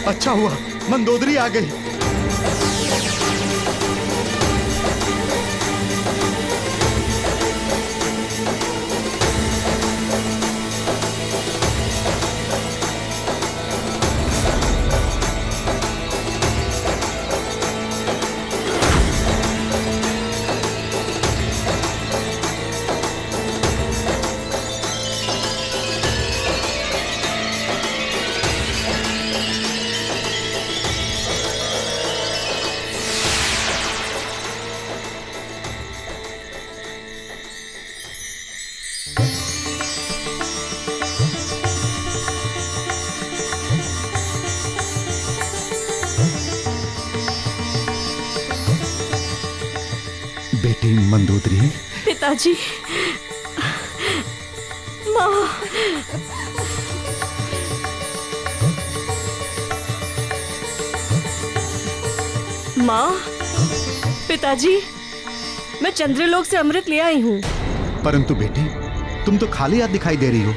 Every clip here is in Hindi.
अच्छा हुआ मंदोदरी आ गई। बेटी मंदोदरी। पिताजी, माँ। माँ, पिताजी, मैं चंद्रलोक से अमृत ले आई हूँ। परंतु बेटी, तुम तो खाली हाथ दिखाई दे रही हो।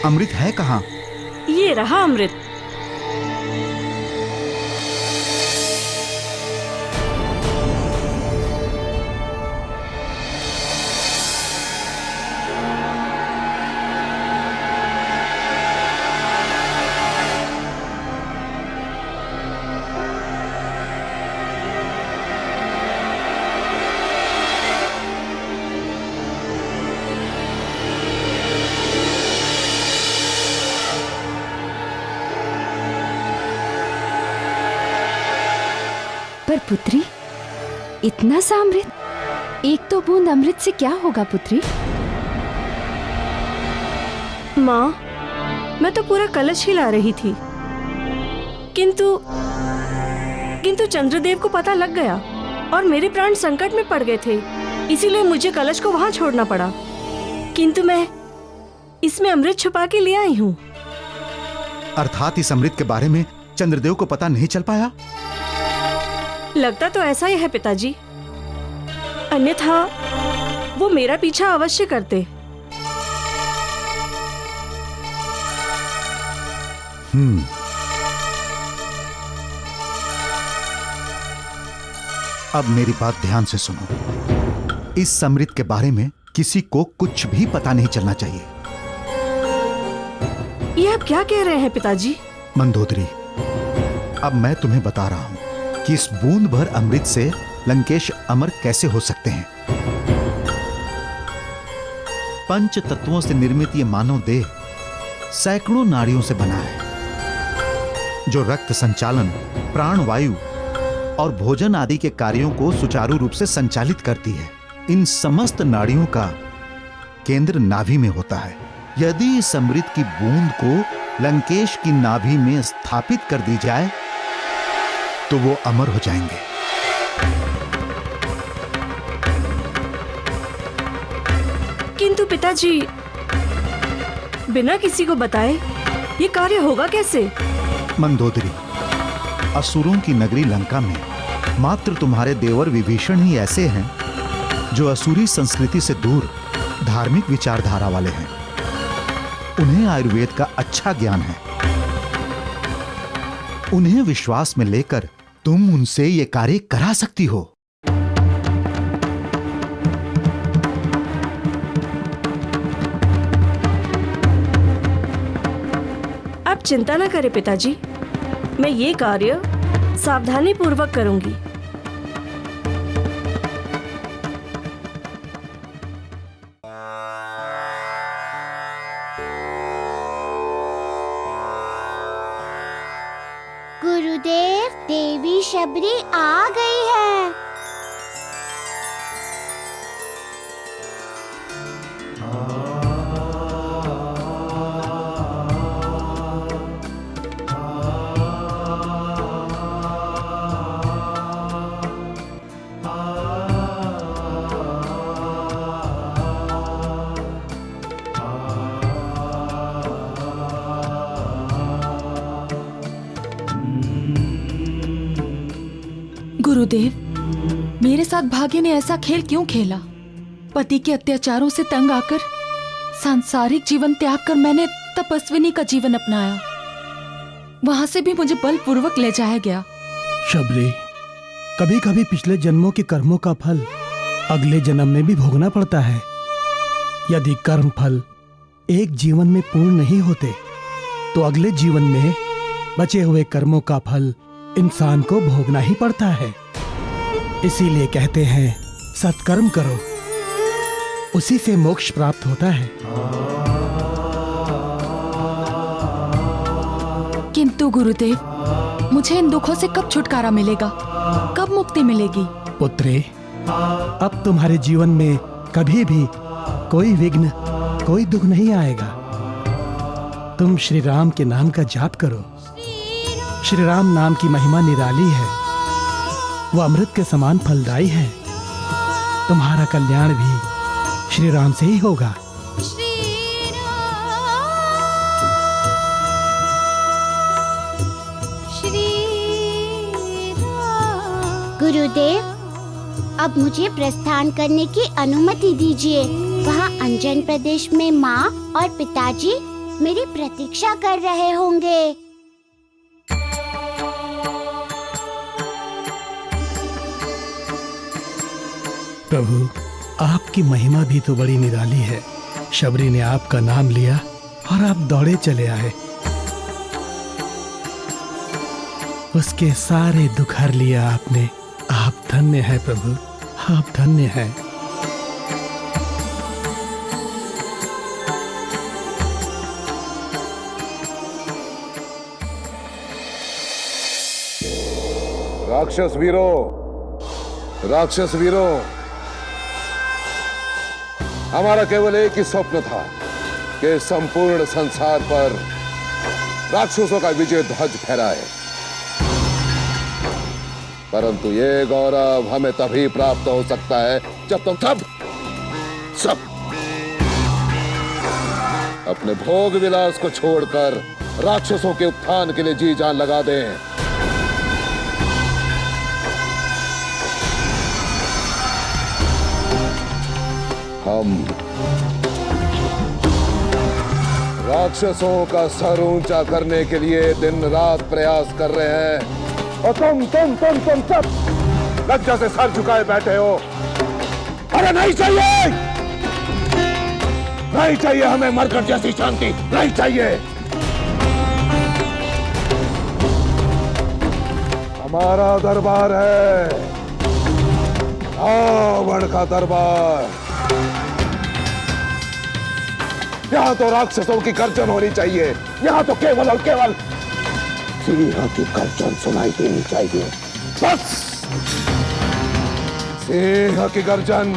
अमृत है कहाँ? ये रहा अमृत। पर पुत्री, इतना सा अमृत, एक तो बूंद अमृत से क्या होगा पुत्री? माँ, मैं तो पूरा कलश ही ला रही थी, किंतु चंद्रदेव को पता लग गया और मेरे प्राण संकट में पड़ गए थे, इसीलिए मुझे कलश को वहां छोड़ना पड़ा। किंतु मैं इसमें अमृत छुपा के ले आई हूँ। अर्थात इस अमृत के बारे में चंद्रदेव को पता नहीं चल पाया? लगता तो ऐसा ही है पिताजी, अन्यथा वो मेरा पीछा अवश्य करते। अब मेरी बात ध्यान से सुनो। इस अमृत के बारे में किसी को कुछ भी पता नहीं चलना चाहिए। ये आप क्या कह रहे हैं पिताजी? मंदोदरी, अब मैं तुम्हें बता रहा हूं कि इस बूंद भर अमृत से लंकेश अमर कैसे हो सकते हैं। पंच तत्वों से निर्मित ये मानव देह सैकड़ों नाड़ियों से बना है, जो रक्त संचालन, प्राण वायु और भोजन आदि के कार्यों को सुचारू रूप से संचालित करती है। इन समस्त नाड़ियों का केंद्र नाभि में होता है। यदि इस अमृत की बूंद को लंकेश की नाभि में स्थापित कर दी जाए तो वो अमर हो जाएंगे। किंतु पिताजी, बिना किसी को बताए ये कार्य होगा कैसे? मंदोदरी, असुरों की नगरी लंका में मात्र तुम्हारे देवर विभीषण ही ऐसे हैं जो असुरी संस्कृति से दूर धार्मिक विचारधारा वाले हैं। उन्हें आयुर्वेद का अच्छा ज्ञान है। उन्हें विश्वास में लेकर तुम उनसे ये कार्य करा सकती हो। आप चिंता न करें पिताजी, मैं ये कार्य सावधानी पूर्वक करूंगी। गुरुदेव, देवी शबरी आ गई है। गुरुदेव, मेरे साथ भाग्य ने ऐसा खेल क्यों खेला? पति के अत्याचारों से तंग आकर सांसारिक जीवन त्याग कर मैंने तपस्विनी का जीवन अपनाया। वहां से भी मुझे बलपूर्वक ले जाया गया। शबरी, कभी कभी पिछले जन्मों के कर्मों का फल अगले जन्म में भी भोगना पड़ता है। यदि कर्म फल एक जीवन में पूर्ण नहीं होते तो अगले जीवन में बचे हुए कर्मों का फल इंसान को भोगना ही पड़ता है। इसीलिए कहते हैं सत्कर्म करो, उसी से मोक्ष प्राप्त होता है। किंतु गुरुदेव, मुझे इन दुखों से कब छुटकारा मिलेगा, कब मुक्ति मिलेगी? पुत्रे, अब तुम्हारे जीवन में कभी भी कोई विघ्न, कोई दुख नहीं आएगा। तुम श्री राम के नाम का जाप करो। श्री राम नाम की महिमा निराली है, वो अमृत के समान फलदायी है। तुम्हारा कल्याण भी श्री राम से ही होगा। गुरुदेव, अब मुझे प्रस्थान करने की अनुमति दीजिए। वहाँ अंजन प्रदेश में माँ और पिताजी मेरी प्रतीक्षा कर रहे होंगे। प्रभु, आपकी महिमा भी तो बड़ी निराली है। शबरी ने आपका नाम लिया और आप दौड़े चले आए। उसके सारे दुख हर लिया आपने। आप धन्य है प्रभु, आप धन्य है। राक्षस वीरों, हमारा केवल एक ही स्वप्न था कि संपूर्ण संसार पर राक्षसों का विजय ध्वज फहराए, परंतु ये गौरव हमें तभी प्राप्त हो सकता है जब तुम सब अपने भोग विलास को छोड़कर राक्षसों के उत्थान के लिए जी जान लगा दें। हम राक्षसों का सर ऊंचा करने के लिए दिन रात प्रयास कर रहे हैं, और तुम सब लज्जा से सर झुकाए बैठे हो। अरे नहीं चाहिए हमें मरकट जैसी शांति, नहीं चाहिए। हमारा दरबार है रावण का दरबार। यहाँ तो राक्षसों की गर्जन होनी चाहिए, यहाँ तो केवल और केवल सिंह की गर्जन सुनाई देनी चाहिए। बस सिंह की गर्जन।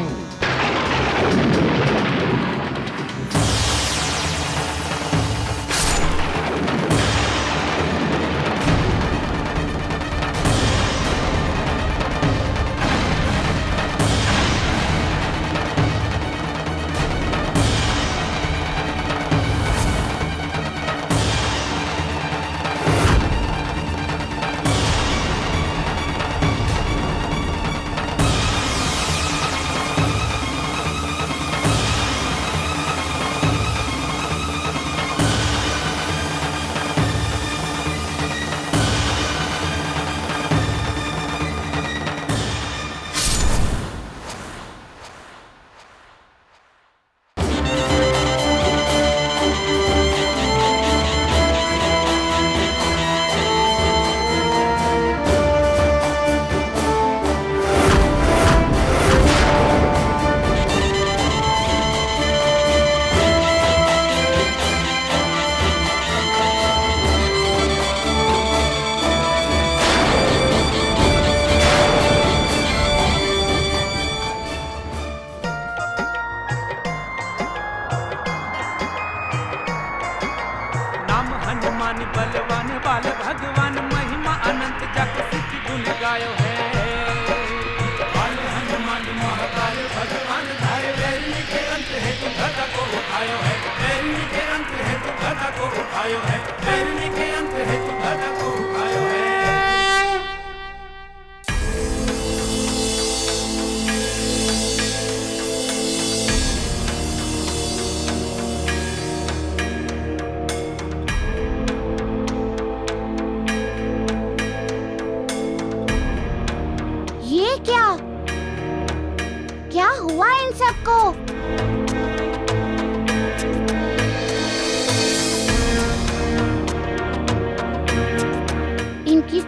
हनुमान बलवान बाल भगवान महिमा अनंत जग सिद्धि गुण गायो है। बाल हनुमान महाकाल भगवान धारे वैरी के अंत है तू गदा को उठायो है। वैरी के अंत है तू गदा को उठायो है। वैरी के अंत है तू गदा को उठायो है।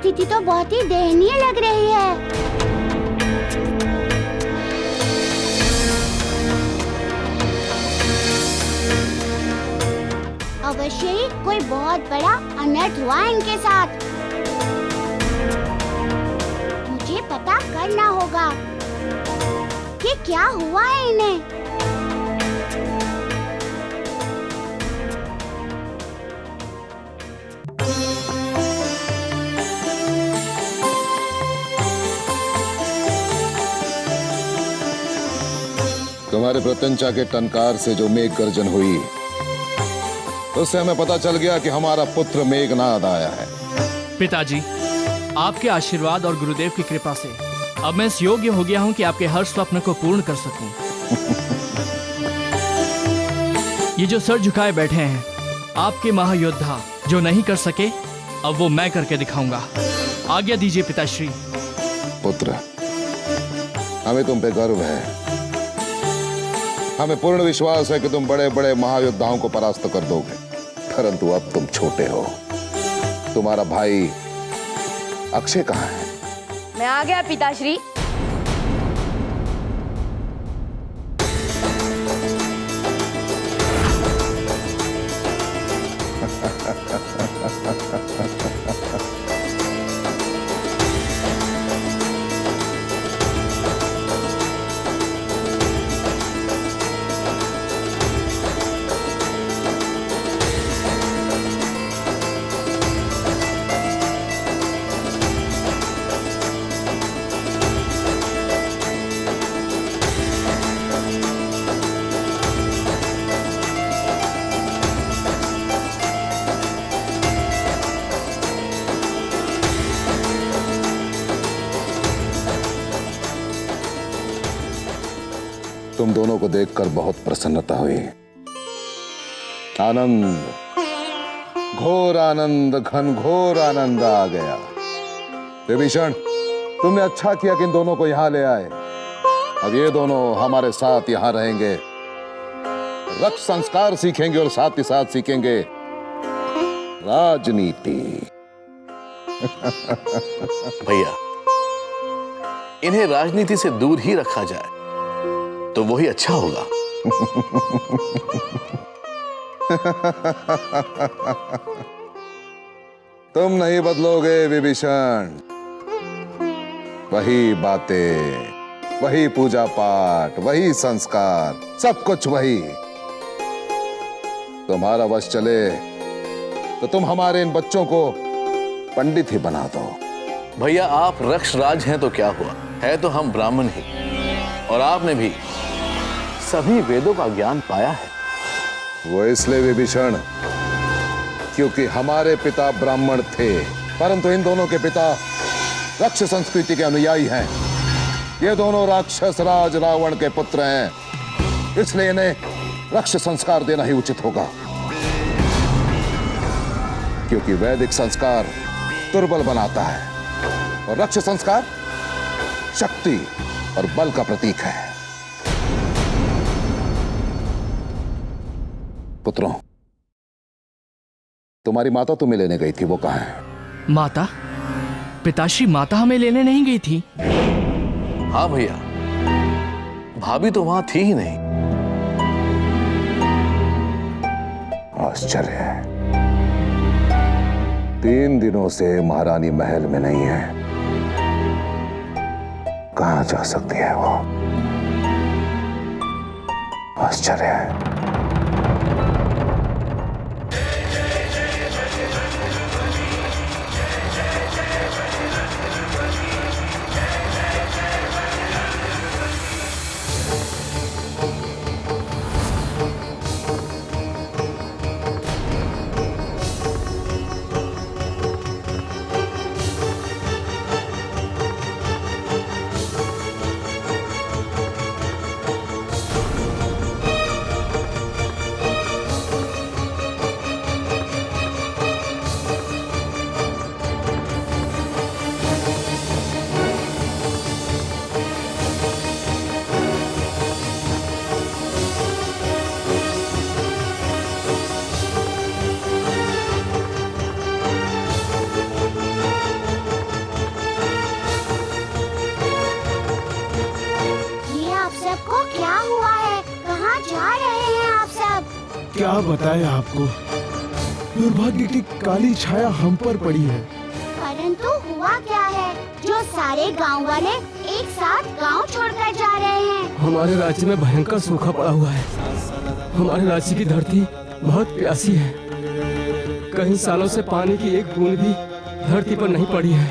स्थिति तो बहुत ही दयनीय लग रही है। अवश्य ही कोई बहुत बड़ा अनर्थ हुआ है इनके साथ। मुझे पता करना होगा कि क्या हुआ है इन्हें। तुम्हारे प्रत्यंचा के टनकार से जो मेघ गर्जन हुई, उससे हमें पता चल गया कि हमारा पुत्र मेघनाद आया है। पिताजी, आपके आशीर्वाद और गुरुदेव की कृपा से अब मैं इस योग्य हो गया हूँ कि आपके हर स्वप्न को पूर्ण कर सकूं। ये जो सर झुकाए बैठे हैं, आपके महायोद्धा जो नहीं कर सके, अब वो मैं करके दिखाऊंगा। आज्ञा दीजिए पिताश्री। पुत्र, हमें तुम पे गर्व है। हमें पूर्ण विश्वास है कि तुम बड़े बड़े महायोद्धाओं को परास्त कर दोगे, परंतु अब तुम छोटे हो। तुम्हारा भाई अक्षय कहाँ है? मैं आ गया पिताश्री। तुम दोनों को देखकर बहुत प्रसन्नता हुई। आनंद, घोर आनंद, घनघोर आनंद आ गया। विभीषण, तुमने अच्छा किया कि इन दोनों को यहां ले आए। अब ये दोनों हमारे साथ यहां रहेंगे, रक्त संस्कार सीखेंगे और साथ ही साथ सीखेंगे राजनीति। भैया, इन्हें राजनीति से दूर ही रखा जाए तो वही अच्छा होगा। तुम नहीं बदलोगे विभीषण। वही बातें, वही पूजा पाठ, वही संस्कार, सब कुछ वही। तुम्हारा वश चले तो तुम हमारे इन बच्चों को पंडित ही बना दो। भैया, आप रक्षराज हैं तो क्या हुआ, है तो हम ब्राह्मण ही, और आपने भी सभी वेदों का ज्ञान पाया है। वो इसलिए विभीषण क्योंकि हमारे पिता ब्राह्मण थे, परंतु इन दोनों के पिता रक्ष संस्कृति के अनुयायी हैं। ये दोनों राक्षस राज रावण के पुत्र हैं, इसलिए इन्हें रक्ष संस्कार देना ही उचित होगा। क्योंकि वैदिक संस्कार दुर्बल बनाता है और रक्ष संस्कार शक्ति और बल का प्रतीक है। पुत्रों, तुम्हारी माता तुम्हें लेने गई थी, वो कहाँ है? माता? पिताश्री, माता हमें लेने नहीं गई थी। हाँ भैया, भाभी तो वहां थी ही नहीं। आश्चर्य है, 3 दिनों से महारानी महल में नहीं है। कहां जा सकती है वो? आश्चर्य है। क्या बताएं आपको, दुर्भाग्य की काली छाया हम पर पड़ी है। परंतु हुआ क्या है जो सारे गांव वाले एक साथ गांव छोड़कर जा रहे हैं? हमारे राज्य में भयंकर सूखा पड़ा हुआ है। हमारे राज्य की धरती बहुत प्यासी है। कई सालों से पानी की एक बूंद भी धरती पर नहीं पड़ी है।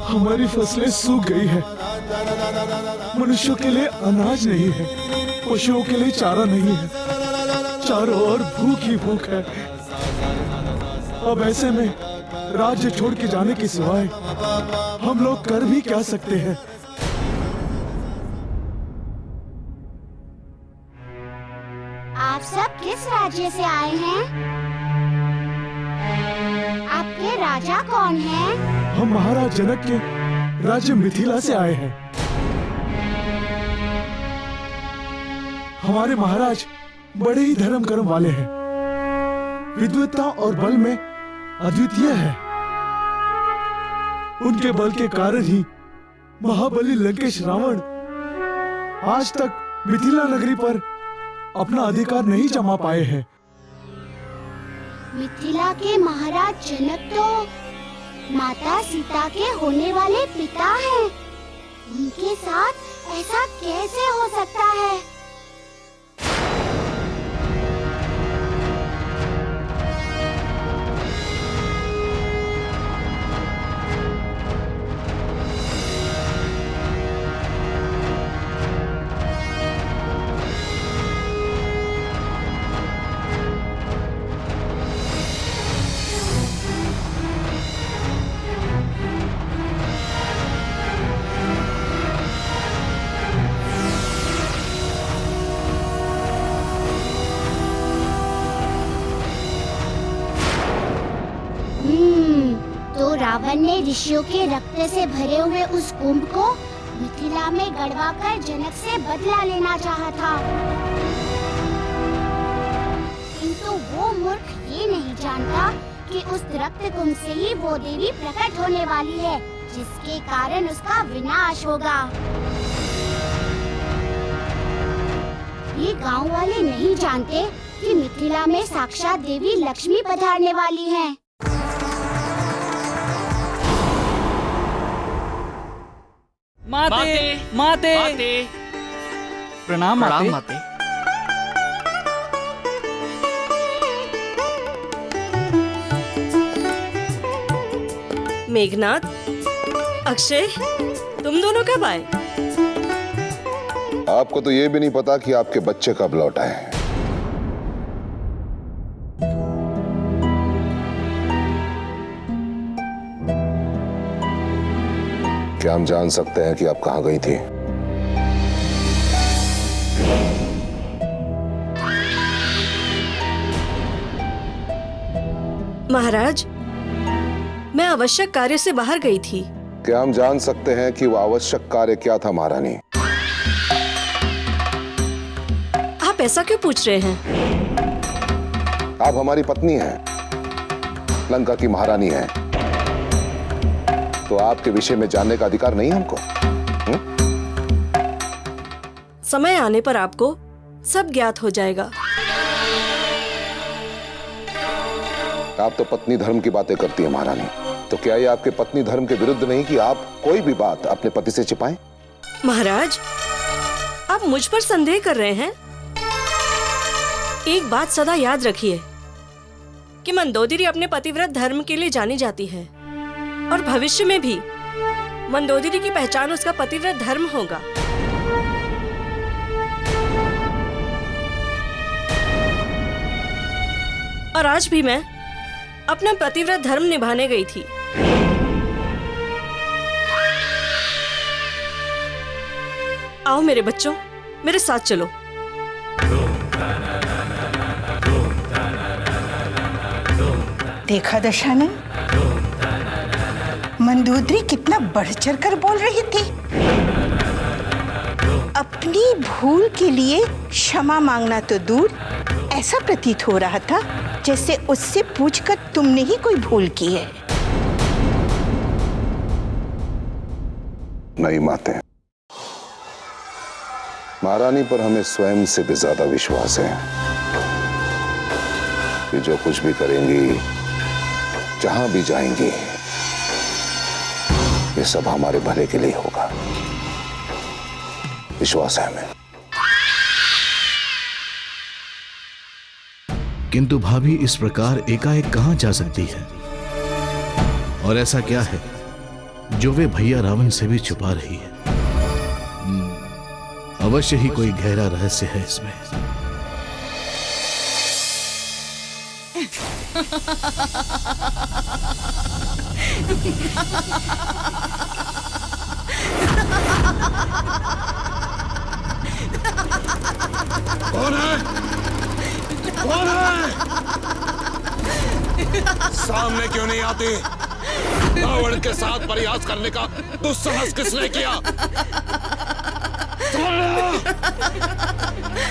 हमारी फसलें सूख गई है। मनुष्यों के लिए अनाज नहीं है, पशुओं के लिए चारा नहीं है, चारों ओर भूख ही भूख है। अब ऐसे में राज्य छोड़ के जाने के सिवाय हम लोग कर भी क्या सकते हैं? आप सब किस राज्य से आए हैं? आपके राजा कौन हैं? हम महाराज जनक के राज्य मिथिला से आए हैं। हमारे महाराज बड़े ही धर्म कर्म वाले हैं, विद्वत्ता और बल में अद्वितीय है। उनके बल के कारण ही महाबली लंकेश रावण आज तक मिथिला नगरी पर अपना अधिकार नहीं जमा पाए हैं। मिथिला के महाराज जनक तो माता सीता के होने वाले पिता हैं। उनके साथ ऐसा कैसे हो सकता है? तो रावण ने ऋषियों के रक्त से भरे हुए उस कुंभ को मिथिला में गड़वाकर जनक से बदला लेना चाहा था। किंतु वो मूर्ख ये नहीं जानता कि उस रक्त कुंभ से ही वो देवी प्रकट होने वाली है, जिसके कारण उसका विनाश होगा। ये गांव वाले नहीं जानते कि मिथिला में साक्षात देवी लक्ष्मी पधारने वाली हैं। माते, माते, प्रणाम माते। मेघनाथ, अक्षय, तुम दोनों कब आए? आपको तो ये भी नहीं पता कि आपके बच्चे कब लौट आए हैं। क्या हम जान सकते हैं कि आप कहां गई थी? महाराज, मैं आवश्यक कार्य से बाहर गई थी। क्या हम जान सकते हैं कि वो आवश्यक कार्य क्या था महारानी? आप ऐसा क्यों पूछ रहे हैं? आप हमारी पत्नी हैं, लंका की महारानी हैं, तो आपके विषय में जानने का अधिकार नहीं हमको? समय आने पर आपको सब ज्ञात हो जाएगा। आप तो पत्नी धर्म की बातें करती है महारानी, तो क्या ये आपके पत्नी धर्म के विरुद्ध नहीं कि आप कोई भी बात अपने पति से छिपाएं? महाराज, आप मुझ पर संदेह कर रहे हैं। एक बात सदा याद रखिए कि मंदोदरी अपने पतिव्रत धर्म के लिए जानी जाती है और भविष्य में भी मंदोदरी की पहचान उसका पतिव्रत धर्म होगा। और आज भी मैं अपना पतिव्रत धर्म निभाने गई थी। आओ मेरे बच्चों, मेरे साथ चलो। देखा दशानन, मंदोदरी कितना बढ़ चढ़ कर बोल रही थी। अपनी भूल के लिए क्षमा मांगना तो दूर, ऐसा प्रतीत हो रहा था जैसे उससे पूछकर तुमने ही कोई भूल की है। नहीं माते, महारानी पर हमें स्वयं से भी ज्यादा विश्वास है कि जो कुछ भी करेंगी, जहां भी जाएंगी, ये सब हमारे भले के लिए होगा। विश्वास है हमें। किंतु भाभी इस प्रकार एकाएक कहां जा सकती है? और ऐसा क्या है जो वे भैया रावण से भी छुपा रही है? अवश्य ही कोई गहरा रहस्य है इसमें। कौन है? कौन है? सामने क्यों नहीं आती? रावण के साथ प्रयास करने का दुस्साहस किसने किया?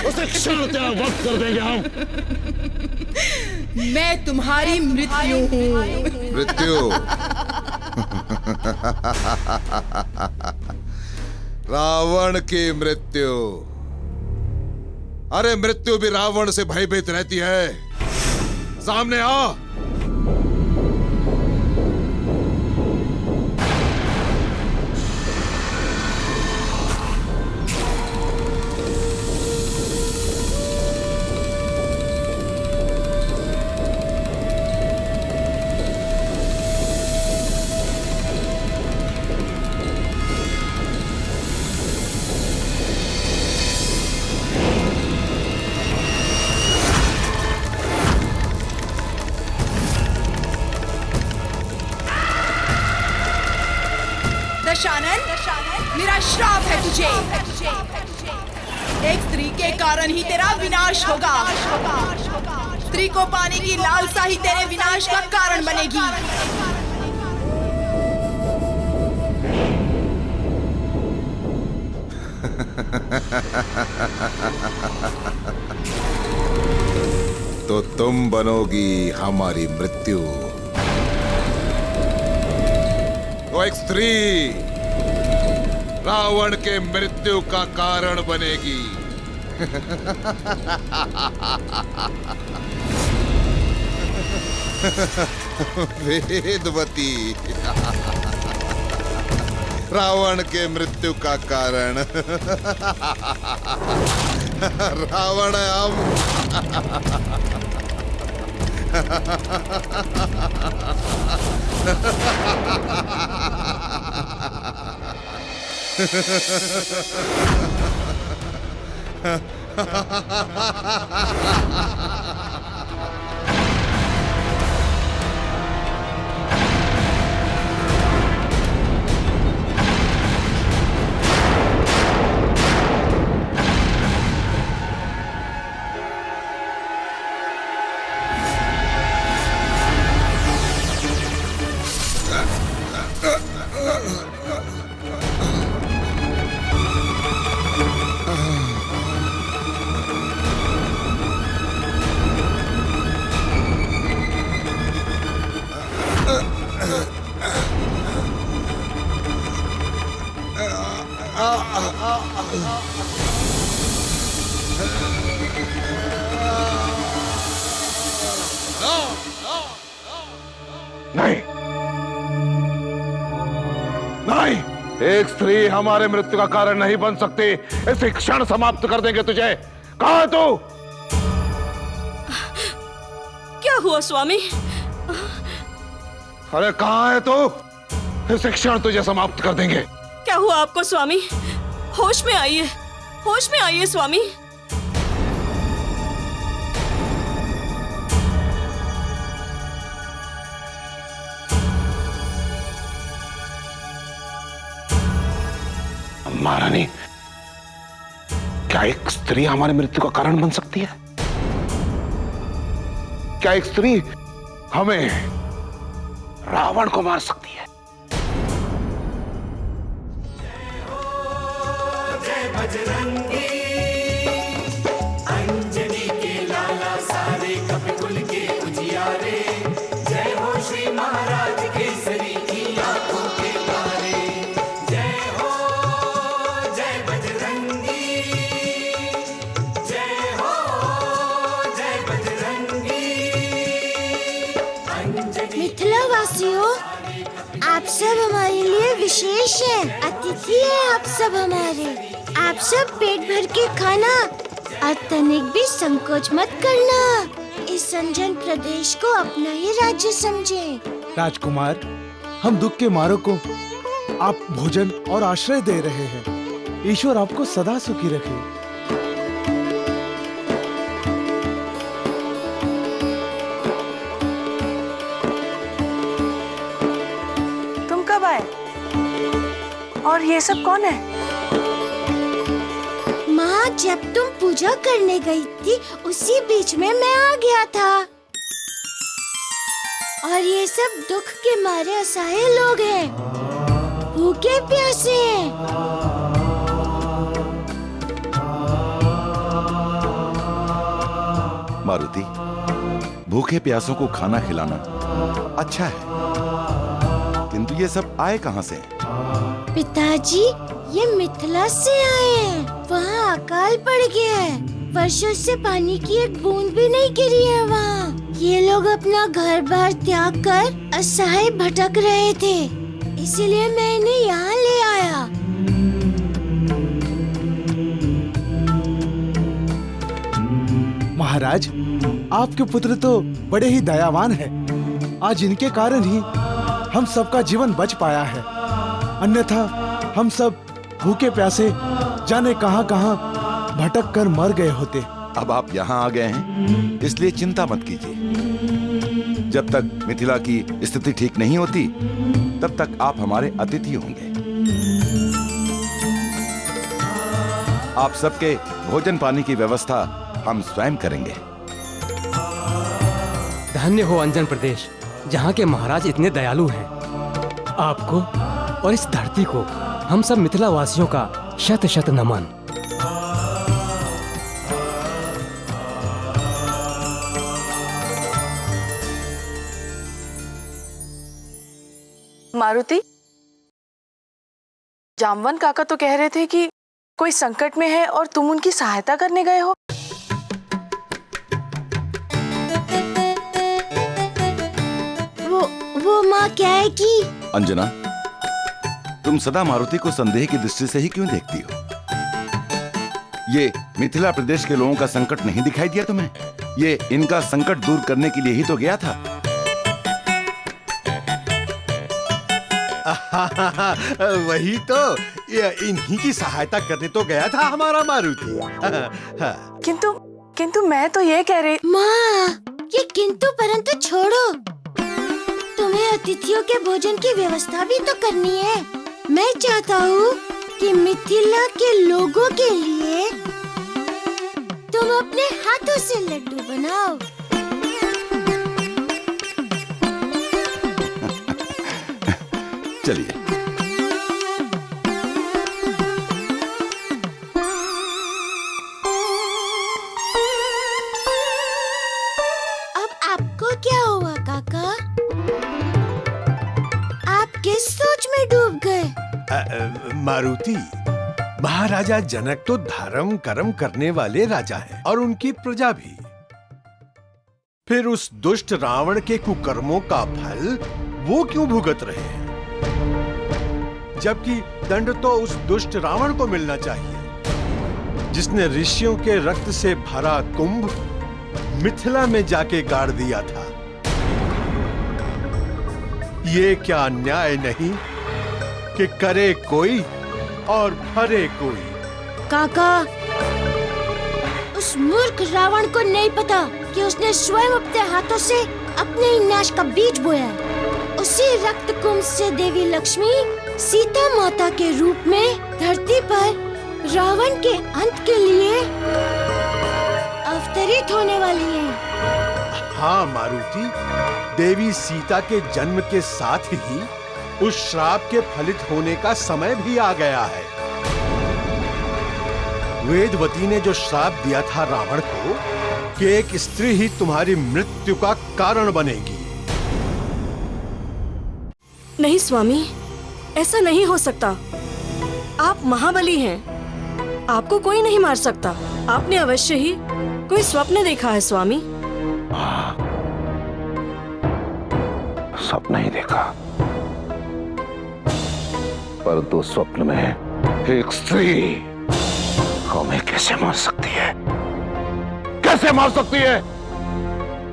उसे क्षण त्याग वक्त कर देंगे हम। मैं तुम्हारी मृत्यु हूँ। मृत्यु? रावण की मृत्यु? अरे मृत्यु भी रावण से भयभीत रहती है। सामने आ। दशानन, मेरा श्राप है तुझे। एक स्त्री के कारण ही तेरा विनाश होगा। स्त्री को पाने की लालसा ही तेरे विनाश का कारण बनेगी। तो तुम बनोगी हमारी मृत्यु। वो एक स्त्री रावण के मृत्यु का कारण बनेगी। वेदवती रावण के मृत्यु का कारण। रावण हम। नहीं, नहीं, एक स्त्री हमारे मृत्यु का कारण नहीं बन सकती। इसे क्षण समाप्त कर देंगे तुझे। कहाँ है तू? क्या हुआ स्वामी? अरे कहाँ है तू? इसे क्षण तुझे समाप्त कर देंगे। क्या हुआ आपको स्वामी? होश में आइए, होश में आइए स्वामी। महारानी, क्या एक स्त्री हमारी मृत्यु का कारण बन सकती है? क्या एक स्त्री हमें रावण को मार सकती है? जय बजरंगी, अंजनी के लाला सारे कपिकुल के उजियारे। जय हो श्री महाराज केसरी की आंखों के तारे। जय हो जय बजरंगी। मिथिला वासियों, आप सब हमारे लिए विशेष हैं। अतिथि हैं आप सब हमारे। आप सब पेट भर के खाना और तनिक भी संकोच मत करना। इस अंजन प्रदेश को अपना ही राज्य समझें। राजकुमार, हम दुख के मारों को आप भोजन और आश्रय दे रहे हैं। ईश्वर आपको सदा सुखी रखे। तुम कब आए? और ये सब कौन है? माँ, जब तुम पूजा करने गई थी उसी बीच में मैं आ गया था। और ये सब दुख के मारे असहाय लोग हैं, भूखे प्यासे हैं। मारुति, भूखे प्यासों को खाना खिलाना अच्छा है, किंतु ये सब आए कहाँ से? पिताजी, ये मिथिला से आए हैं। वहाँ अकाल पड़ गया है। वर्षों से पानी की एक बूंद भी नहीं गिरी है वहाँ। ये लोग अपना घर बार त्याग कर असहाय भटक रहे थे, इसीलिए मैं इन्हें यहाँ ले आया। महाराज, आपके पुत्र तो बड़े ही दयावान हैं। आज इनके कारण ही हम सबका जीवन बच पाया है, अन्यथा हम सब भूखे प्यासे जाने कहां भटक कर मर गए होते। अब आप यहाँ आ गए हैं, इसलिए चिंता मत कीजिए। जब तक मिथिला की स्थिति ठीक नहीं होती, तब तक आप हमारे अतिथि होंगे। आप सबके भोजन पानी की व्यवस्था हम स्वयं करेंगे। धन्य हो अंजन प्रदेश, जहाँ के महाराज इतने दयालु हैं। आपको और इस धरती को हम सब मिथिला वासियों का शत शत नमन। मारुति, जामवन काका तो कह रहे थे कि कोई संकट में है और तुम उनकी सहायता करने गए हो। वो माँ क्या है कि अंजना, तुम सदा मारुति को संदेह की दृष्टि से ही क्यों देखती हो? ये मिथिला प्रदेश के लोगों का संकट नहीं दिखाई दिया तुम्हें? ये इनका संकट दूर करने के लिए ही तो गया था। वही तो, इन्हीं की सहायता करने तो गया था हमारा मारुति। किंतु मैं तो ये कह रही। माँ, ये किंतु परंतु छोड़ो। तुम्हें अतिथियों के भोजन की व्यवस्था भी तो करनी है। मैं चाहता हूँ कि मिथिला के लोगों के लिए तुम अपने हाथों से लड्डू बनाओ। चलिए। अब आपको क्या हुआ काका? आप किस सोच में डूब गए? मारुति, महाराजा जनक तो धर्म कर्म करने वाले राजा हैं और उनकी प्रजा भी। फिर उस दुष्ट रावण के कुकर्मों का फल वो क्यों भुगत रहे हैं? जबकि दंड तो उस दुष्ट रावण को मिलना चाहिए, जिसने ऋषियों के रक्त से भरा कुंभ मिथिला में जाके गाड़ दिया था। ये क्या न्याय नहीं कि करे कोई और भरे कोई? काका, उस मूर्ख रावण को नहीं पता कि उसने स्वयं अपने हाथों से अपने ही नाश का बीज बोया। उसी रक्त कुंभ से देवी लक्ष्मी सीता माता के रूप में धरती पर रावण के अंत के लिए अवतरित होने वाली है। हाँ मारुति, देवी सीता के जन्म के साथ ही उस श्राप के फलित होने का समय भी आ गया है। वेदवती ने जो श्राप दिया था रावण को कि एक स्त्री ही तुम्हारी मृत्यु का कारण बनेगी। नहीं स्वामी, ऐसा नहीं हो सकता। आप महाबली हैं, आपको कोई नहीं मार सकता। आपने अवश्य ही कोई स्वप्न देखा है स्वामी। स्वप्न ही देखा, परंतु स्वप्न में एक स्त्री हमें कैसे मार सकती है? कैसे मार सकती है?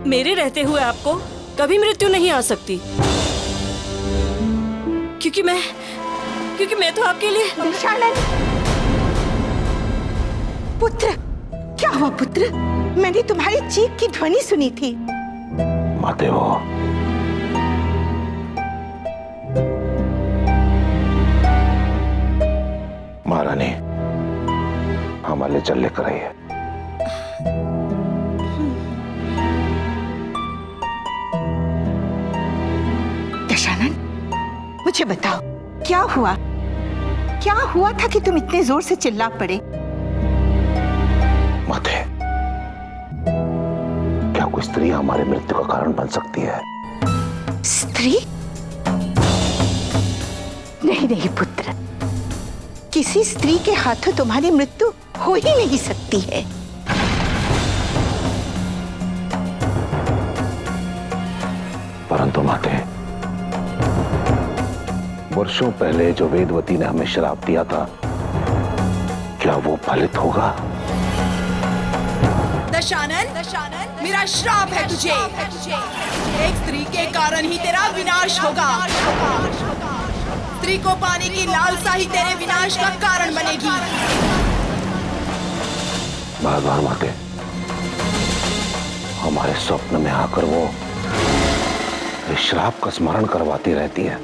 मेरे रहते हुए आपको कभी मृत्यु नहीं आ सकती, क्योंकि मैं तो आपके लिए। दशानन! पुत्र, क्या हुआ पुत्र? मैंने तुम्हारी चीख की ध्वनि सुनी थी। माते हो, महारानी हमारे चल लेकर आई है। दशानन, मुझे बताओ क्या हुआ? क्या हुआ था कि तुम इतने जोर से चिल्ला पड़े? माते, क्या कोई स्त्री हमारे मृत्यु का कारण बन सकती है? स्त्री? नहीं नहीं पुत्र, किसी स्त्री के हाथों तुम्हारी मृत्यु हो ही नहीं सकती है। परंतु माते, वर्षों पहले जो वेदवती ने हमें श्राप दिया था, क्या वो फलित होगा? दशानन, मेरा श्राप है तुझे। एक स्त्री के कारण ही तेरा विनाश होगा। स्त्री को पाने की लालसा ही तेरे विनाश का कारण बनेगी। बार बार माते हमारे स्वप्न में आकर वो इस श्राप का स्मरण करवाती रहती है।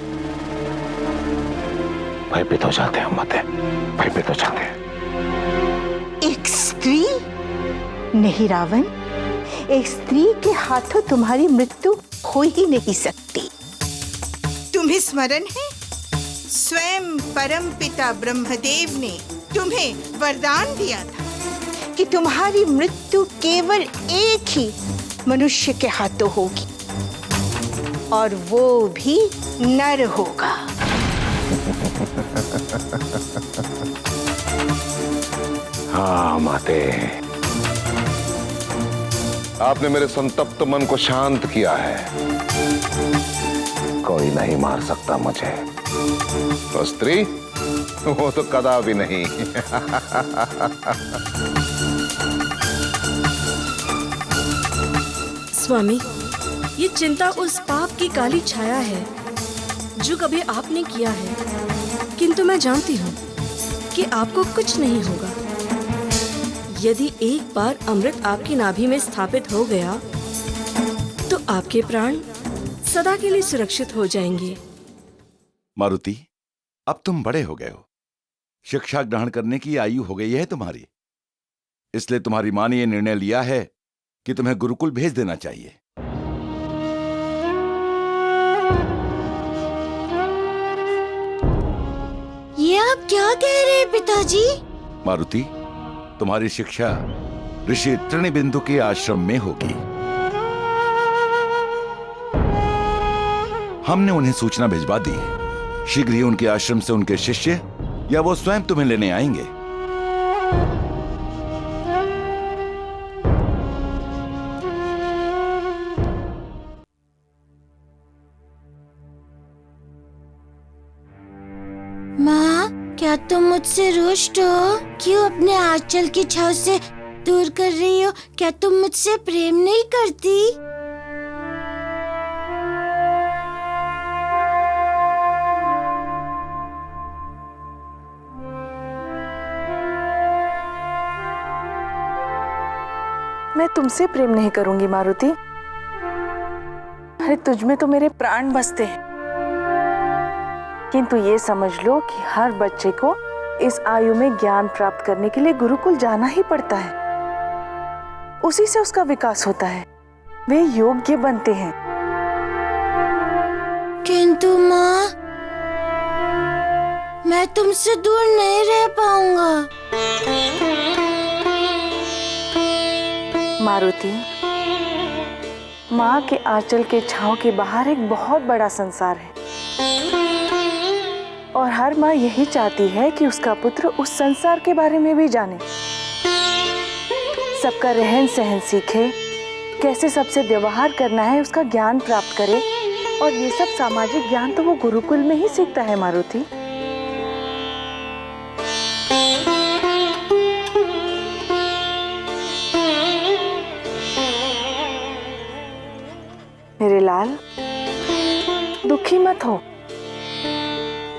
भयभीत हो जाते हैं माते, भयभीत हो जाते हैं। एक स्त्री? नहीं रावण, एक स्त्री के हाथों तुम्हारी मृत्यु हो ही नहीं सकती। तुम्हें स्मरण है, स्वयं परम पिता ब्रह्मदेव ने तुम्हें वरदान दिया था कि तुम्हारी मृत्यु केवल एक ही मनुष्य के हाथों होगी, और वो भी नर होगा। हाँ माते, आपने मेरे संतप्त मन को शांत किया है। कोई नहीं मार सकता मुझे। तो स्त्री, वो तो कदापि नहीं। स्वामी, ये चिंता उस पाप की काली छाया है जो कभी आपने किया है, किंतु मैं जानती हूँ कि आपको कुछ नहीं होगा। यदि एक बार अमृत आपकी नाभि में स्थापित हो गया तो आपके प्राण सदा के लिए सुरक्षित हो जाएंगे। मारुति, अब तुम बड़े हो गए हो, शिक्षा ग्रहण करने की आयु हो गई है तुम्हारी, इसलिए तुम्हारी मां ने यह निर्णय लिया है कि तुम्हें गुरुकुल भेज देना चाहिए। ये आप क्या कह रहे हैं पिताजी? मारुति, तुम्हारी शिक्षा ऋषि तृणबिंदु के आश्रम में होगी। हमने उन्हें सूचना भिजवा दी है। शीघ्र ही उनके आश्रम से उनके शिष्य या वो स्वयं तुम्हें लेने आएंगे। माँ, क्या तुम मुझसे रुष्ट हो? क्यों अपने आंचल की छाव से दूर कर रही हो? क्या तुम मुझसे प्रेम नहीं करती? मैं तुमसे प्रेम नहीं करूंगी मारुति। अरे तुझ में तो मेरे प्राण बसते हैं, किंतु ये समझ लो कि हर बच्चे को इस आयु में ज्ञान प्राप्त करने के लिए गुरुकुल जाना ही पड़ता है। उसी से उसका विकास होता है, वे योग्य बनते हैं। किंतु माँ, मैं तुमसे दूर नहीं रह पाऊंगा। मारुति, माँ के आंचल के छांव के बाहर एक बहुत बड़ा संसार है, और हर माँ यही चाहती है कि उसका पुत्र उस संसार के बारे में भी जाने, सबका रहन सहन सीखे, कैसे सबसे व्यवहार करना है उसका ज्ञान प्राप्त करे, और ये सब सामाजिक ज्ञान तो वो गुरुकुल में ही सीखता है मारुति। मेरे लाल, दुखी मत हो।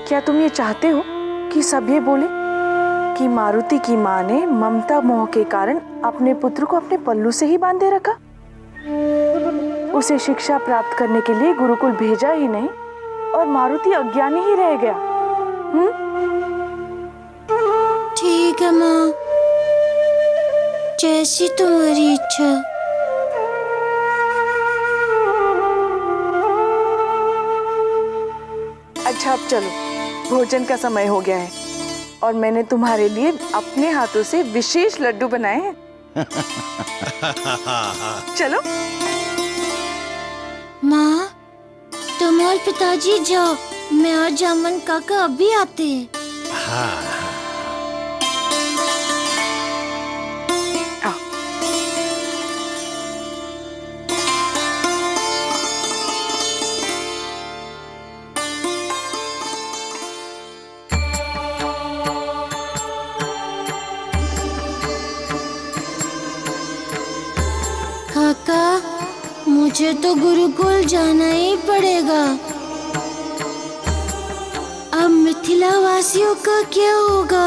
क्या तुम ये चाहते हो कि सब ये बोले कि मारुति की माँ ने ममता मोह के कारण अपने पुत्र को अपने पल्लू से ही बांधे रखा, उसे शिक्षा प्राप्त करने के लिए गुरुकुल भेजा ही नहीं और मारुति अज्ञानी ही रह गया? ठीक है माँ, जैसी तुम्हारी इच्छा। अच्छा अब चलो, भोजन का समय हो गया है और मैंने तुम्हारे लिए अपने हाथों से विशेष लड्डू बनाए हैं। चलो। माँ, तुम और पिताजी जाओ, मैं और जामन काका अभी आते हैं। काका, मुझे तो गुरुकुल जाना ही पड़ेगा। अब मिथिला वासियों का क्या होगा?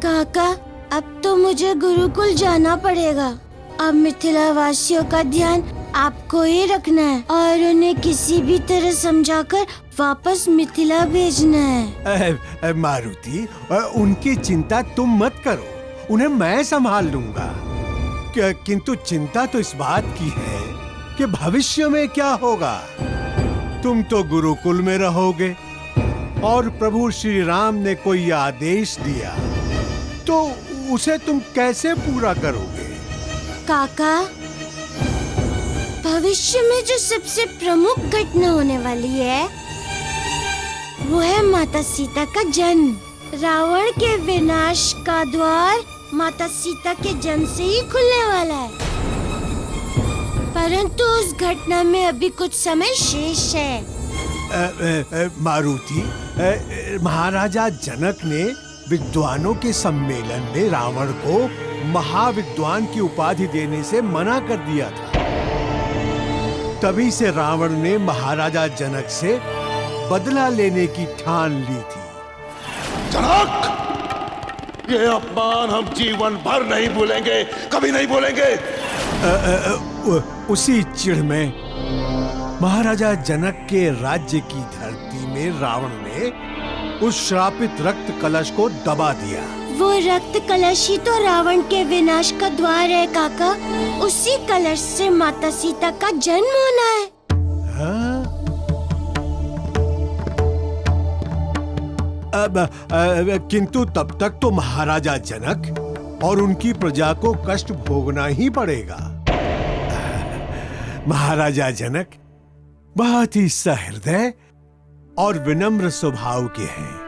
काका, अब तो मुझे गुरुकुल जाना पड़ेगा। अब मिथिला वासियों का ध्यान आपको ही रखना है और उन्हें किसी भी तरह समझाकर वापस मिथिला भेजना है। मारुति, उनकी चिंता तुम मत करो, उन्हें मैं संभाल लूंगा। किंतु चिंता तो इस बात की है कि भविष्य में क्या होगा। तुम तो गुरुकुल में रहोगे और प्रभु श्री राम ने कोई आदेश दिया तो उसे तुम कैसे पूरा करोगे? काका, भविष्य में जो सबसे प्रमुख घटना होने वाली है वो है माता सीता का जन्म। रावण के विनाश का द्वार माता सीता के जन्म से ही खुलने वाला है, परंतु उस घटना में अभी कुछ समय शेष है। मारुति, महाराजा जनक ने विद्वानों के सम्मेलन में रावण को महाविद्वान की उपाधि देने से मना कर दिया था। तभी से रावण ने महाराजा जनक से बदला लेने की ठान ली थी। जनक, ये अपमान हम जीवन भर नहीं भूलेंगे, कभी नहीं भूलेंगे। उसी चिढ़ में महाराजा जनक के राज्य की धरती में रावण ने उस श्रापित रक्त कलश को दबा दिया। वो रक्त कलश ही तो रावण के विनाश का द्वार है काका। उसी कलश से माता सीता का जन्म होना है। किंतु तब तक तो महाराजा जनक और उनकी प्रजा को कष्ट भोगना ही पड़ेगा। महाराजा जनक बहुत ही सहृदय और विनम्र स्वभाव के हैं।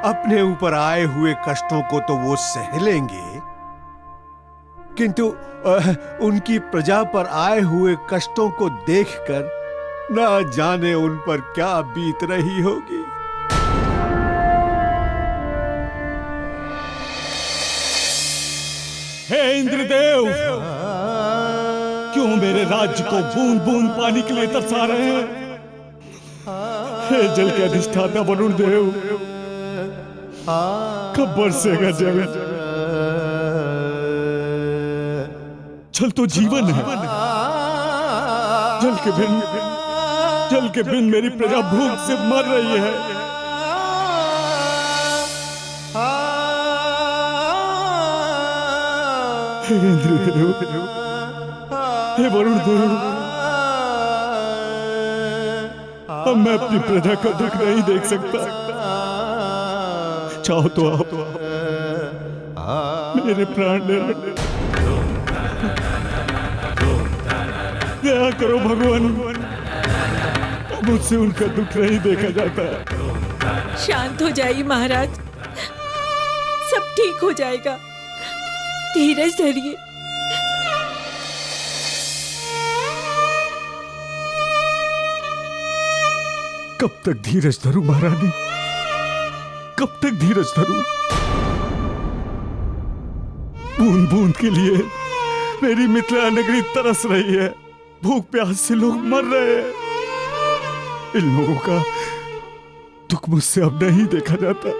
अपने ऊपर आए हुए कष्टों को तो वो सह लेंगे, किंतु उनकी प्रजा पर आए हुए कष्टों को देखकर न जाने उन पर क्या बीत रही होगी। हे इंद्रदेव, क्यों मेरे राज्य को बूंद बूंद पानी के लिए तरसा रहे हैं? हे जल के अधिष्ठाता वरुण देव, कब बरसेगा जल? जल तो जीवन है। जल के बिन मेरी प्रजा भूख से मर रही है। हे इंद्रदेव, हे वरुण देव, अब मैं अपनी प्रजा का दुख नहीं देख सकता। चाहो तो आप मेरे प्राण ले लो। दया करो भगवान, मुझसे उनका दुख नहीं देखा जाता। शांत हो जाइए महाराज, सब ठीक हो जाएगा। धीरज धरिए। कब तक धीरज धरूं महारानी, कब तक धीरज धरूं? बूंद बूंद के लिए मेरी मिथिला नगरी तरस रही है। भूख प्यास से लोग मर रहे हैं। इन लोगों का दुख मुझसे अब नहीं देखा जाता।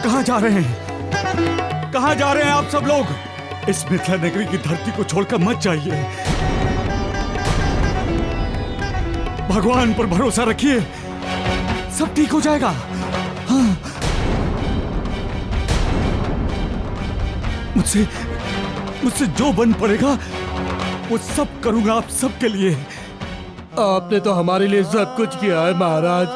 कहाँ जा रहे हैं? कहाँ जा रहे हैं आप सब लोग? इस मिथिला नगरी की धरती को छोड़कर मत जाइए। भगवान पर भरोसा रखिए, सब ठीक हो जाएगा। हाँ। मुझसे जो बन पड़ेगा वो सब करूंगा आप सबके लिए। आपने तो हमारे लिए सब कुछ किया है महाराज,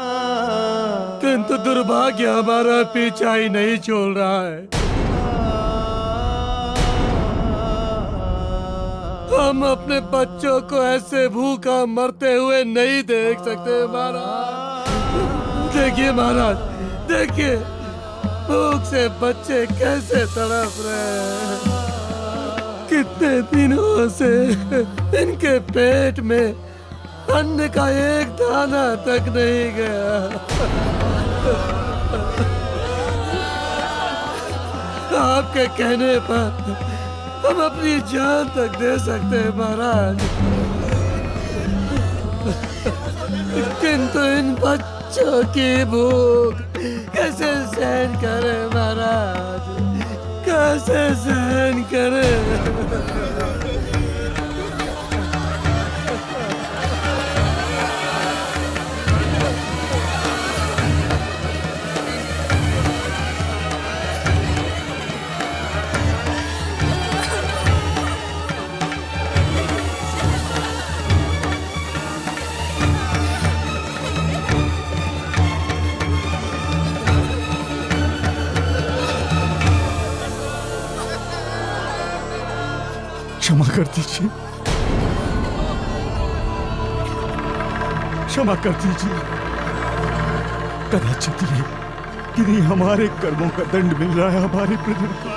किंतु दुर्भाग्य हमारा पीछा ही नहीं छोड़ रहा है। हम अपने बच्चों को ऐसे भूखा मरते हुए नहीं देख सकते महाराज। देखिए महाराज, देखिए भूख से बच्चे कैसे तड़प रहे हैं। कितने दिनों से इनके पेट में अन्न का एक दाना तक नहीं गया। आपके कहने पर हम अपनी जान तक दे सकते हैं महाराज, किंतु इन बच्चों की भूख कैसे सहन करें महाराज, कैसे सहन करें? क्षमा कर दीजिए, क्षमा कर दीजिए। कदाचित ये किन्हीं हमारे कर्मों का दंड मिल रहा है हमारी प्रजा को।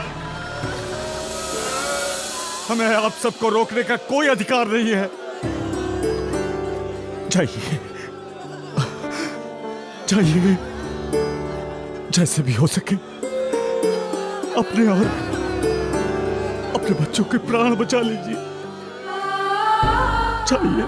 हमें आप सबको रोकने का कोई अधिकार नहीं है। जाइए, जाइए, जैसे भी हो सके अपने और अपने बच्चों के प्राण बचा लीजिए। चाहिए।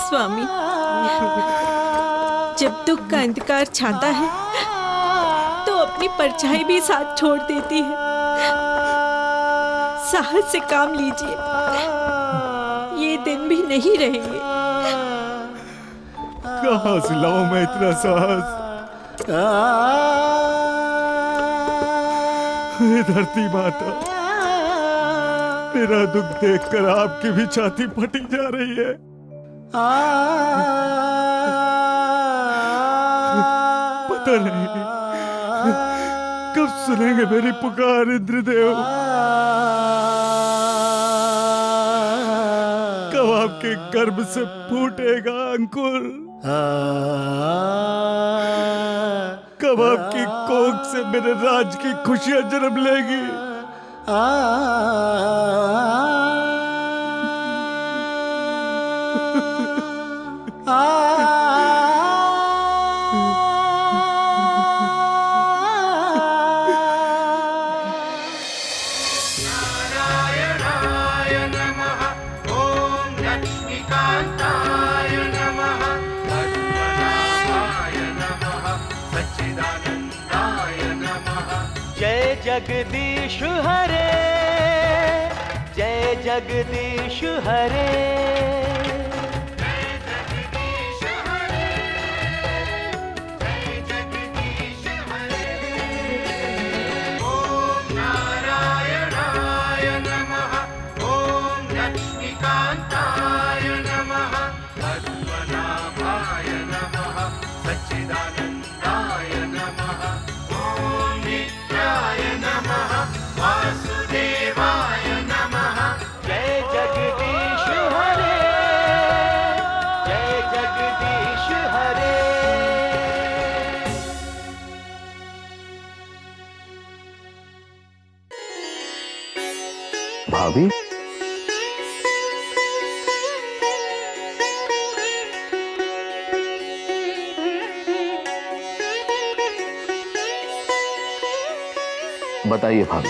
स्वामी, जब दुख का अंधकार छाता है तो अपनी परछाई भी साथ छोड़ देती है। साहस से काम लीजिए, ये दिन भी नहीं रहेंगे। कहाँ से लाऊं मैं इतना साहस? हे धरती माता, मेरा दुख देखकर आपकी भी छाती फटी जा रही है। पता नहीं कब सुनेंगे मेरी पुकार इंद्रदेव, कब आपके गर्भ से फूटेगा अंकुर, कब आपकी कोख से मेरे राज की खुशियां जन्म लेगी। जगदीश हरे, जय जगदीश हरे। ओम नारायणाय नमः, ओम लक्ष्मीकांताय नमः, पद्मनाभाय नमः, सच्चिदानंदाय नमः, ओम नित्याय नमः, वासुदेवाय नमः। जय जगदीश हरे, जय जगदीश हरे। भाभी, बताइए भाभी,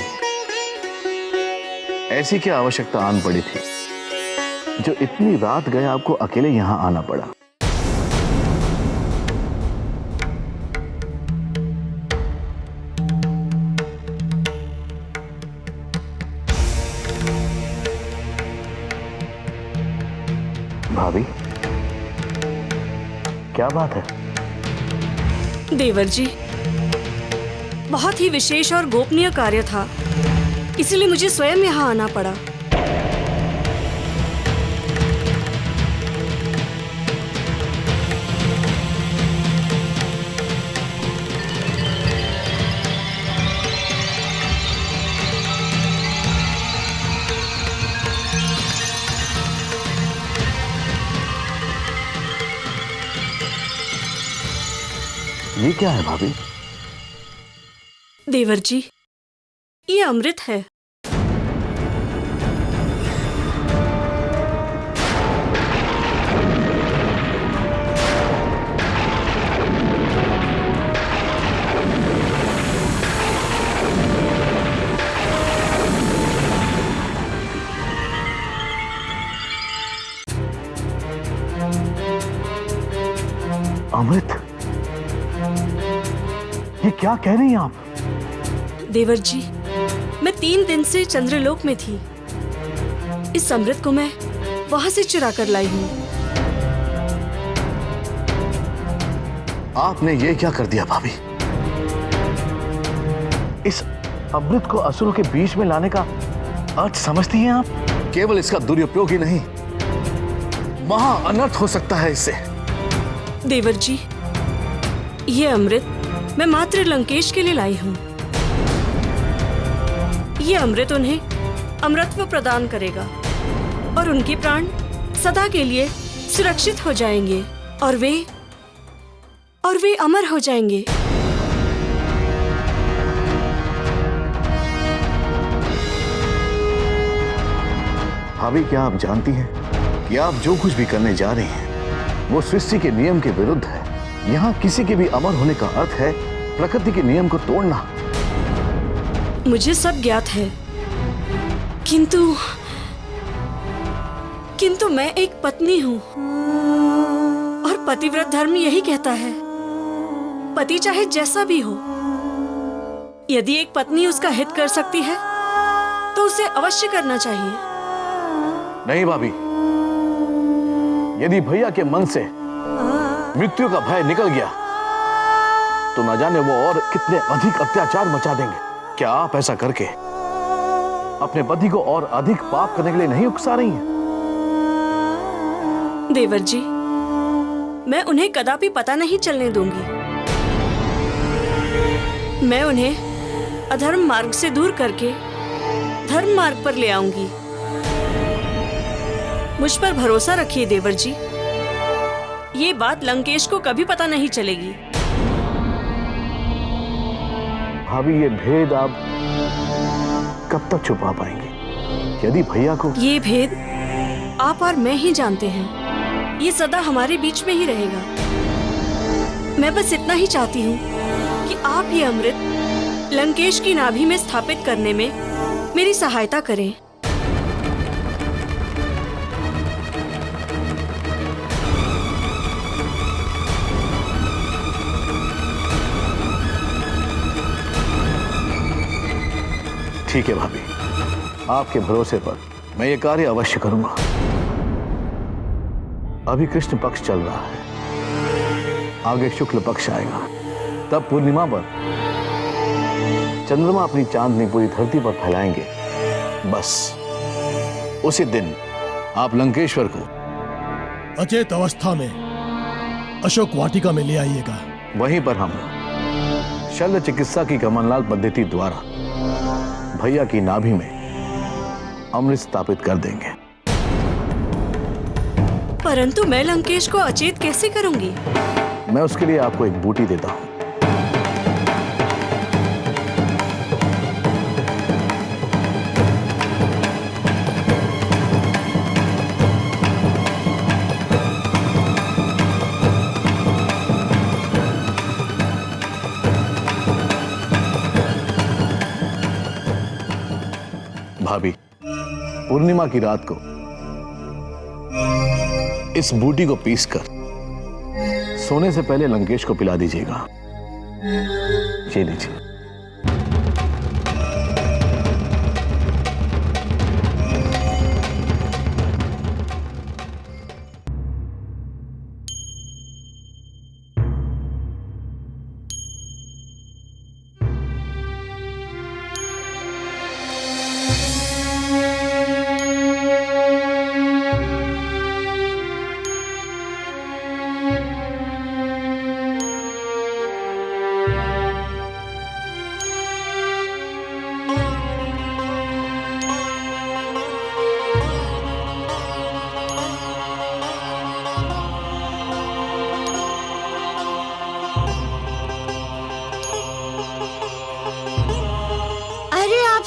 ऐसी क्या आवश्यकता आन पड़ी थी जो इतनी रात गए आपको अकेले यहां आना पड़ा? भाभी, क्या बात है? देवर जी, बहुत ही विशेष और गोपनीय कार्य था, इसलिए मुझे स्वयं यहाँ आना पड़ा। ये क्या है भाभी? देवर जी, ये अमृत है। अमृत? ये क्या कह रही हैं आप? देवर जी, मैं 3 दिन से चंद्रलोक में थी। इस अमृत को मैं वहां से चुरा कर लाई हूँ। आपने ये क्या कर दिया भाभी? इस अमृत को असुरों के बीच में लाने का अर्थ समझती हैं आप? केवल इसका दुरुपयोग ही नहीं, महा अनर्थ हो सकता है इससे। देवर जी, ये अमृत मैं मात्र लंकेश के लिए लाई हूँ। ये अमृत उन्हें अमृतत्व प्रदान करेगा और उनके प्राण सदा के लिए सुरक्षित हो जाएंगे और वे अमर हो जाएंगे। भाभी, क्या आप जानती हैं कि आप जो कुछ भी करने जा रही हैं वो सृष्टि के नियम के विरुद्ध है। यहाँ किसी के भी अमर होने का अर्थ है प्रकृति के नियम को तोड़ना। मुझे सब ज्ञात है, किंतु मैं एक पत्नी हूँ और पतिव्रत धर्म यही कहता है, पति चाहे जैसा भी हो, यदि एक पत्नी उसका हित कर सकती है तो उसे अवश्य करना चाहिए। नहीं भाभी, यदि भैया के मन से मृत्यु का भय निकल गया तो न जाने वो और कितने अधिक अत्याचार मचा देंगे। क्या आप ऐसा करके अपने पति को और अधिक पाप करने के लिए नहीं उकसा रही हैं? देवर जी, मैं उन्हें कदापि पता नहीं चलने दूंगी। मैं उन्हें अधर्म मार्ग से दूर करके धर्म मार्ग पर ले आऊंगी। मुझ पर भरोसा रखिए देवर जी, ये बात लंकेश को कभी पता नहीं चलेगी। भाभी, ये भेद आप कब तक छुपा पाएंगे? यदि भैया को ये भेद आप और मैं ही जानते हैं। ये सदा हमारे बीच में ही रहेगा। मैं बस इतना ही चाहती हूँ कि आप ये अमृत लंकेश की नाभि में स्थापित करने में मेरी सहायता करें। ठीक है भाभी, आपके भरोसे पर मैं ये कार्य अवश्य करूंगा। अभी कृष्ण पक्ष चल रहा है, आगे शुक्ल पक्ष आएगा, तब पूर्णिमा पर चंद्रमा अपनी चांदनी पूरी धरती पर फैलाएंगे। बस उसी दिन आप लंकेश्वर को अचेत अवस्था में अशोक वाटिका में ले आइएगा। वहीं पर हम शल्य चिकित्सा की कमललाल पद्धति द्वारा भैया की नाभि में अमृत स्थापित कर देंगे। परंतु मैं लंकेश को अचेत कैसे करूंगी? मैं उसके लिए आपको एक बूटी देता हूं। भाभी, पूर्णिमा की रात को इस बूटी को पीसकर सोने से पहले लंकेश को पिला दीजिएगा। ये लीजिए।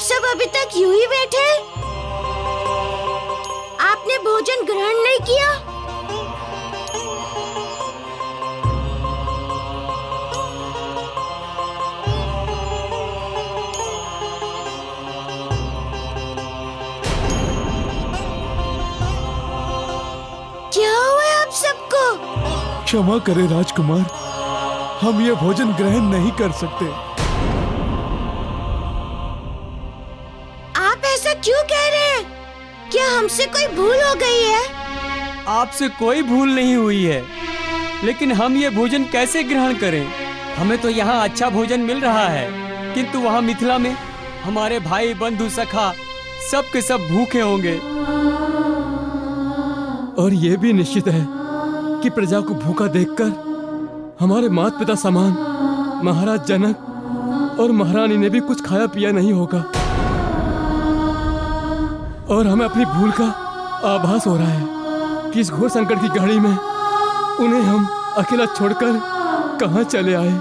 सब अभी तक यूं ही बैठे? आपने भोजन ग्रहण नहीं किया? क्या हुआ आप सबको? क्षमा करें राजकुमार, हम ये भोजन ग्रहण नहीं कर सकते। क्यों कह रहे हैं? क्या हमसे कोई भूल हो गई है? आपसे कोई भूल नहीं हुई है, लेकिन हम ये भोजन कैसे ग्रहण करें? हमें तो यहाँ अच्छा भोजन मिल रहा है, किंतु वहाँ मिथिला में हमारे भाई बंधु सखा सब के सब भूखे होंगे। और ये भी निश्चित है कि प्रजा को भूखा देखकर हमारे माता पिता समान महाराज जनक और महारानी ने भी कुछ खाया पिया नहीं होगा। और हमें अपनी भूल का आभास हो रहा है कि इस घोर संकट की घड़ी में उन्हें हम अकेला छोड़कर कहां चले आए।